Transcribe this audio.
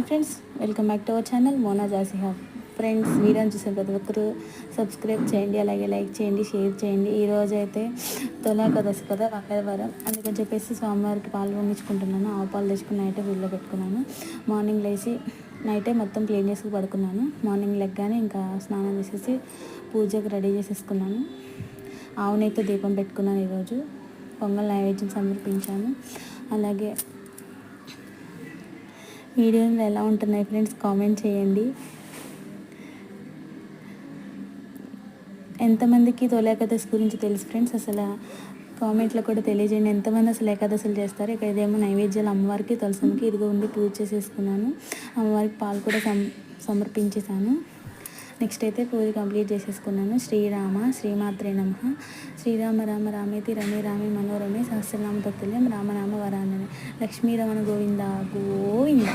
Friends, welcome back to our channel Mona Jasiha. Friends, వీడియోని చూసిన ప్రతి ఒక్కరు సబ్స్క్రైబ్ చేయండి, అలాగే లైక్ చేయండి, షేర్ చేయండి. ఈరోజు అయితే తొలేకాదశి కదా, మంగళవారం, అందుకని చెప్పేసి స్వామివారికి పాలు పొంగించుకుంటున్నాను. ఆవు పాలు తెచ్చుకుని నైటే వీళ్ళు పెట్టుకున్నాను. మార్నింగ్ లేచి నైటే మొత్తం క్లీన్ చేసుకు పడుకున్నాను. మార్నింగ్ లెగ్గానే ఇంకా స్నానం చేసేసి పూజకు రెడీ చేసేసుకున్నాను. ఆవునైతే దీపం పెట్టుకున్నాను. ఈరోజు పొంగల్ నైవేద్యం సమర్పించాను. అలాగే వీడియోలు ఎలా ఉంటున్నాయి ఫ్రెండ్స్, కామెంట్ చేయండి. ఎంతమందికి తొలి ఏకాదశి గురించి తెలుసు ఫ్రెండ్స్? అసలు కామెంట్లో కూడా తెలియజేయండి. ఎంతమంది అసలు ఏకాదశులు చేస్తారు. ఇక ఇదేమో నైవేద్యాలు అమ్మవారికి, తులసమ్మకి ఇదిగో ఉండి పూజ చేసేసుకున్నాను. అమ్మవారికి పాలు కూడా సమర్పించేశాను. నెక్స్ట్ అయితే పూజ కంప్లీట్ చేసేసుకున్నాను. శ్రీరామ శ్రీమాత్రే నమః. శ్రీరామ రామ రామేతి రమే రామే మనోరమే సహస్రనామ తత్తుల్యం రామనామ వరాననే. లక్ష్మీ రమణ గోవింద గోవింద.